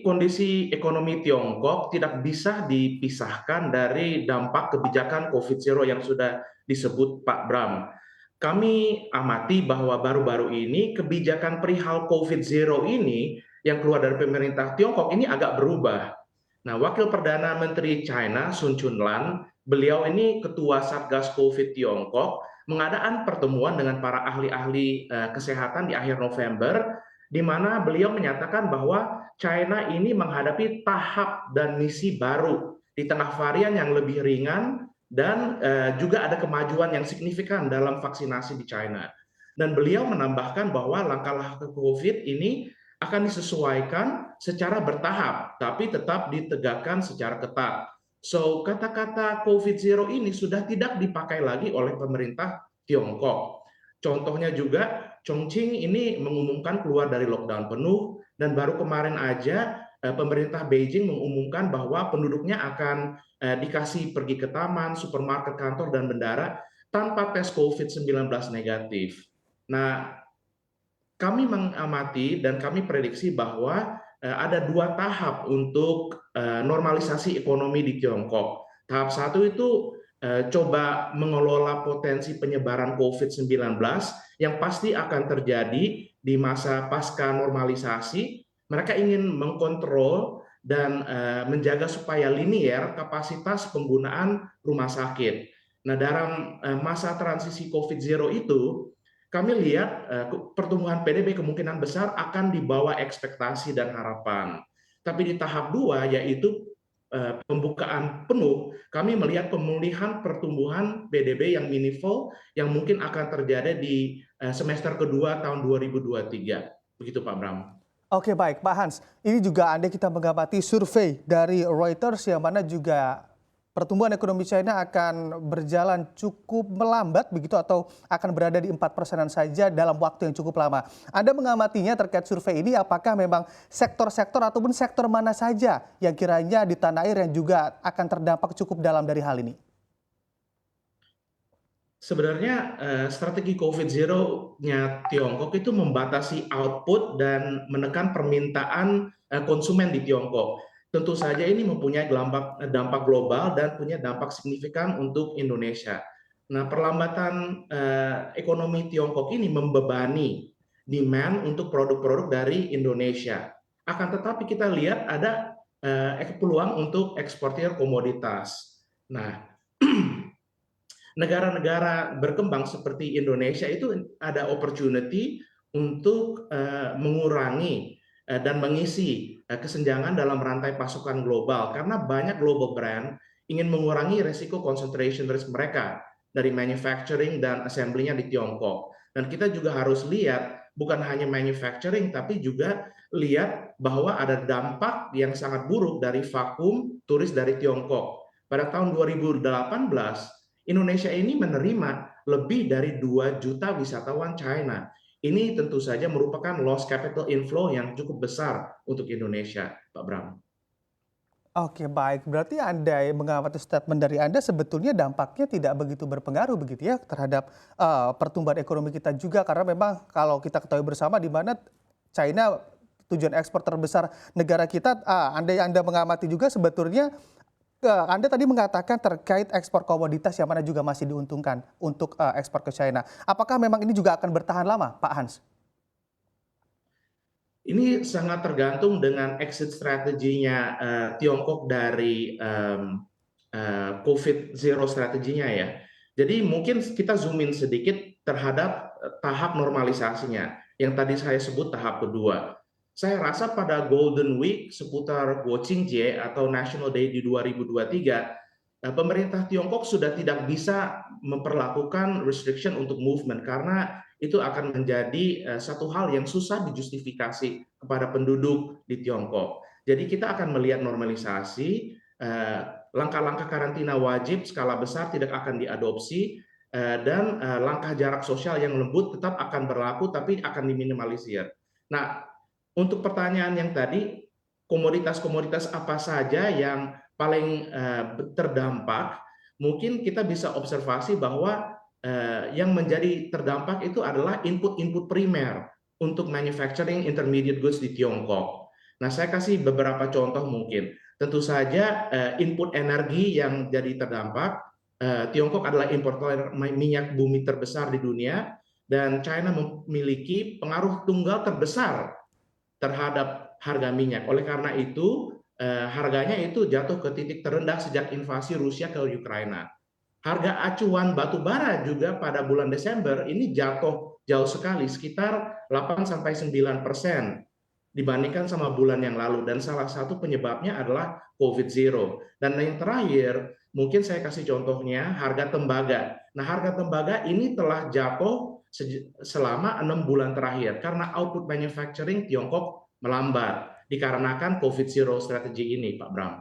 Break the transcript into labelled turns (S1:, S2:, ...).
S1: kondisi ekonomi Tiongkok tidak bisa dipisahkan dari dampak kebijakan COVID Zero yang sudah disebut Pak Bram. Kami amati bahwa baru-baru ini kebijakan perihal COVID Zero ini yang keluar dari pemerintah Tiongkok ini agak berubah. Nah, Wakil Perdana Menteri China Sun Chunlan, beliau ini ketua Satgas COVID Tiongkok, mengadakan pertemuan dengan para ahli-ahli kesehatan di akhir November, di mana beliau menyatakan bahwa China ini menghadapi tahap dan misi baru di tengah varian yang lebih ringan dan juga ada kemajuan yang signifikan dalam vaksinasi di China. Dan beliau menambahkan bahwa langkah-langkah COVID ini akan disesuaikan secara bertahap, tapi tetap ditegakkan secara ketat. So, kata-kata COVID Zero ini sudah tidak dipakai lagi oleh pemerintah Tiongkok. Contohnya juga, Chongqing ini mengumumkan keluar dari lockdown penuh, dan baru kemarin aja pemerintah Beijing mengumumkan bahwa penduduknya akan dikasih pergi ke taman, supermarket, kantor, dan bandara tanpa tes COVID-19 negatif. Nah, kami mengamati dan kami prediksi bahwa ada dua tahap untuk normalisasi ekonomi di Tiongkok. Tahap satu itu coba mengelola potensi penyebaran COVID-19 yang pasti akan terjadi di masa pasca normalisasi. Mereka ingin mengkontrol dan menjaga supaya linier kapasitas penggunaan rumah sakit. Nah, dalam masa transisi COVID Zero itu, kami lihat pertumbuhan PDB kemungkinan besar akan di bawah ekspektasi dan harapan. Tapi di tahap dua, yaitu pembukaan penuh, kami melihat pemulihan pertumbuhan PDB yang meaningful yang mungkin akan terjadi di semester kedua tahun 2023. Begitu Pak Bram.
S2: Oke, baik Pak Hans, ini juga Anda kita mengamati survei dari Reuters yang mana juga pertumbuhan ekonomi China akan berjalan cukup melambat begitu atau akan berada di 4%-an saja dalam waktu yang cukup lama. Anda mengamatinya terkait survei ini, apakah memang sektor-sektor ataupun sektor mana saja yang kiranya di tanah air yang juga akan terdampak cukup dalam dari hal ini?
S1: Sebenarnya strategi COVID Zero-nya Tiongkok itu membatasi output dan menekan permintaan konsumen di Tiongkok. Tentu saja ini mempunyai dampak global dan punya dampak signifikan untuk Indonesia. Nah, perlambatan ekonomi Tiongkok ini membebani demand untuk produk-produk dari Indonesia. Akan tetapi kita lihat ada peluang untuk eksportir komoditas. Nah, negara-negara berkembang seperti Indonesia itu ada opportunity untuk mengurangi dan mengisi kesenjangan dalam rantai pasokan global, karena banyak global brand ingin mengurangi resiko concentration risk mereka dari manufacturing dan assembly-nya di Tiongkok. Dan kita juga harus lihat bukan hanya manufacturing, tapi juga lihat bahwa ada dampak yang sangat buruk dari vakum turis dari Tiongkok. Pada tahun 2018, Indonesia ini menerima lebih dari 2 juta wisatawan China. Ini tentu saja merupakan lost capital inflow yang cukup besar untuk Indonesia, Pak Bram.
S2: Oke, baik. Berarti Anda yang mengamati statement dari Anda sebetulnya dampaknya tidak begitu berpengaruh begitu ya terhadap pertumbuhan ekonomi kita juga, karena memang kalau kita ketahui bersama di mana China tujuan ekspor terbesar negara kita, Anda mengamati juga sebetulnya Anda tadi mengatakan terkait ekspor komoditas yang mana juga masih diuntungkan untuk ekspor ke China. Apakah memang ini juga akan bertahan lama, Pak Hans?
S1: Ini sangat tergantung dengan exit strateginya Tiongkok dari COVID Zero strateginya ya. Jadi mungkin kita zoom in sedikit terhadap tahap normalisasinya, yang tadi saya sebut tahap kedua. Saya rasa pada Golden Week seputar Guoqingjie atau National Day di 2023, pemerintah Tiongkok sudah tidak bisa memperlakukan restriction untuk movement, karena itu akan menjadi satu hal yang susah dijustifikasi kepada penduduk di Tiongkok. Jadi kita akan melihat normalisasi, langkah-langkah karantina wajib skala besar tidak akan diadopsi, dan langkah jarak sosial yang lembut tetap akan berlaku tapi akan diminimalisir. Nah, untuk pertanyaan yang tadi, komoditas-komoditas apa saja yang paling terdampak, mungkin kita bisa observasi bahwa yang menjadi terdampak itu adalah input-input primer untuk manufacturing intermediate goods di Tiongkok. Nah, saya kasih beberapa contoh mungkin. Tentu saja input energi yang jadi terdampak, Tiongkok adalah importer minyak bumi terbesar di dunia, dan China memiliki pengaruh tunggal terbesar terhadap harga minyak. Oleh karena itu, harganya itu jatuh ke titik terendah sejak invasi Rusia ke Ukraina. Harga acuan batu bara juga pada bulan Desember ini jatuh jauh sekali, sekitar 8-9% dibandingkan sama bulan yang lalu. Dan salah satu penyebabnya adalah COVID Zero. Dan yang terakhir, mungkin saya kasih contohnya harga tembaga. Nah, harga tembaga ini telah jatuh selama 6 bulan terakhir karena output manufacturing Tiongkok melambat dikarenakan COVID Zero strategi ini, Pak Bram.